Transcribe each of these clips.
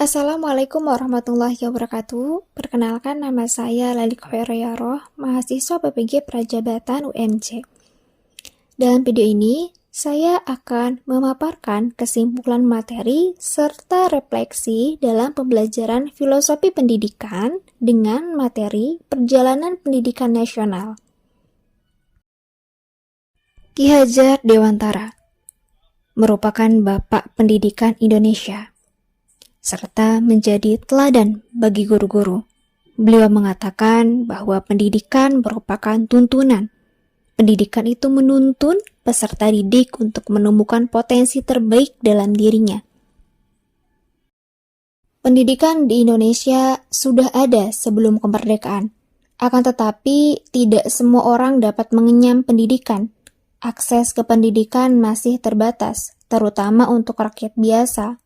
Assalamualaikum warahmatullahi wabarakatuh. Perkenalkan, nama saya Lali Khairoyaroh, mahasiswa PPG Prajabatan UMJ. Dalam video ini, saya akan memaparkan kesimpulan materi serta refleksi dalam pembelajaran filosofi pendidikan dengan materi perjalanan pendidikan nasional. Ki Hajar Dewantara merupakan Bapak Pendidikan Indonesia, serta menjadi teladan bagi guru-guru. Beliau mengatakan bahwa pendidikan merupakan tuntunan. Pendidikan itu menuntun peserta didik untuk menemukan potensi terbaik dalam dirinya. Pendidikan di Indonesia sudah ada sebelum kemerdekaan. Akan tetapi, tidak semua orang dapat mengenyam pendidikan. Akses ke pendidikan masih terbatas, terutama untuk rakyat biasa.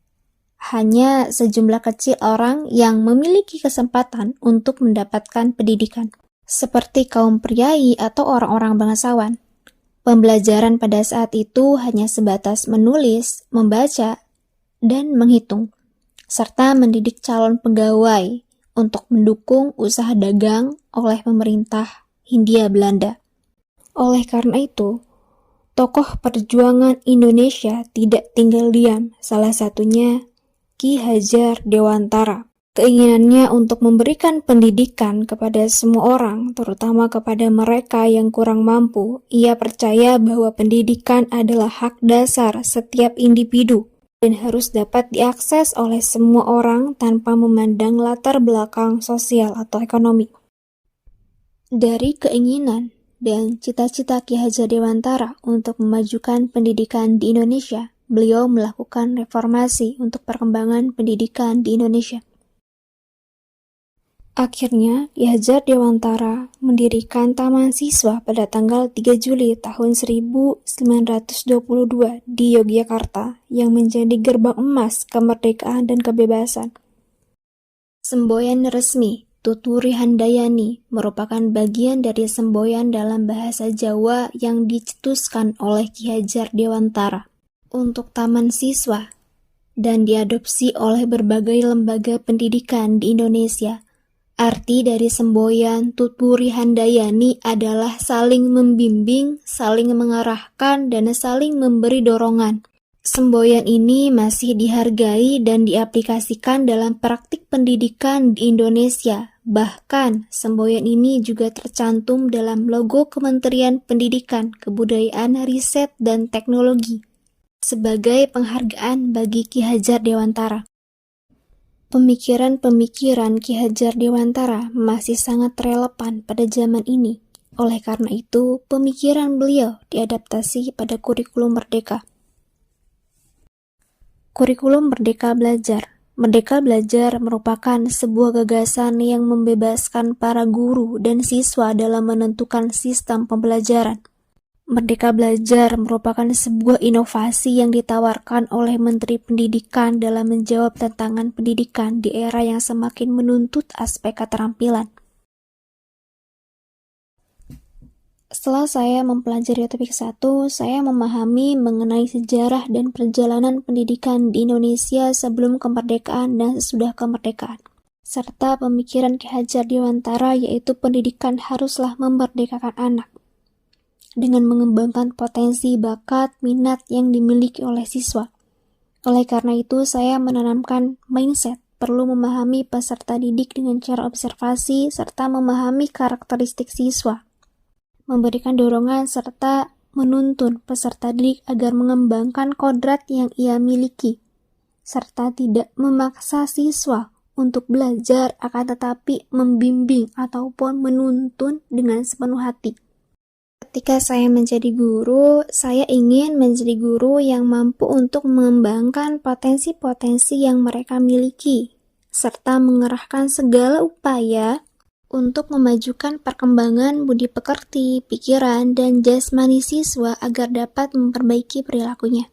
Hanya sejumlah kecil orang yang memiliki kesempatan untuk mendapatkan pendidikan, seperti kaum priai atau orang-orang bangsawan. Pembelajaran pada saat itu hanya sebatas menulis, membaca, dan menghitung, serta mendidik calon pegawai untuk mendukung usaha dagang oleh pemerintah Hindia Belanda. Oleh karena itu, tokoh perjuangan Indonesia tidak tinggal diam, salah satunya Ki Hajar Dewantara. Keinginannya untuk memberikan pendidikan kepada semua orang, terutama kepada mereka yang kurang mampu. Ia percaya bahwa pendidikan adalah hak dasar setiap individu dan harus dapat diakses oleh semua orang tanpa memandang latar belakang sosial atau ekonomi. Dari keinginan dan cita-cita Ki Hajar Dewantara untuk memajukan pendidikan di Indonesia, beliau melakukan reformasi untuk perkembangan pendidikan di Indonesia. Akhirnya, Ki Hajar Dewantara mendirikan Taman Siswa pada tanggal 3 Juli tahun 1922 di Yogyakarta yang menjadi gerbang emas kemerdekaan dan kebebasan. Semboyan resmi Tuturi Handayani merupakan bagian dari semboyan dalam bahasa Jawa yang dicetuskan oleh Ki Hajar Dewantara untuk taman siswa dan diadopsi oleh berbagai lembaga pendidikan di Indonesia. Arti dari semboyan Tuturi Handayani adalah saling membimbing, saling mengarahkan, dan saling memberi dorongan. Semboyan ini masih dihargai dan diaplikasikan dalam praktik pendidikan di Indonesia. Bahkan, semboyan ini juga tercantum dalam logo Kementerian Pendidikan, Kebudayaan, Riset, dan Teknologi sebagai penghargaan bagi Ki Hajar Dewantara. Pemikiran-pemikiran Ki Hajar Dewantara masih sangat relevan pada zaman ini. Oleh karena itu, pemikiran beliau diadaptasi pada kurikulum Merdeka. Kurikulum Merdeka Belajar. Merdeka Belajar merupakan sebuah gagasan yang membebaskan para guru dan siswa dalam menentukan sistem pembelajaran. Merdeka Belajar merupakan sebuah inovasi yang ditawarkan oleh Menteri Pendidikan dalam menjawab tantangan pendidikan di era yang semakin menuntut aspek keterampilan. Setelah saya mempelajari topik 1, saya memahami mengenai sejarah dan perjalanan pendidikan di Indonesia sebelum kemerdekaan dan sesudah kemerdekaan, serta pemikiran Ki Hajar Dewantara yaitu pendidikan haruslah memerdekakan anak dengan mengembangkan potensi, bakat, minat yang dimiliki oleh siswa. Oleh karena itu, saya menanamkan mindset perlu memahami peserta didik dengan cara observasi serta memahami karakteristik siswa, memberikan dorongan serta menuntun peserta didik agar mengembangkan kodrat yang ia miliki, serta tidak memaksa siswa untuk belajar akan tetapi membimbing ataupun menuntun dengan sepenuh hati. Ketika saya menjadi guru, saya ingin menjadi guru yang mampu untuk mengembangkan potensi-potensi yang mereka miliki, serta mengerahkan segala upaya untuk memajukan perkembangan budi pekerti, pikiran, dan jasmani siswa agar dapat memperbaiki perilakunya.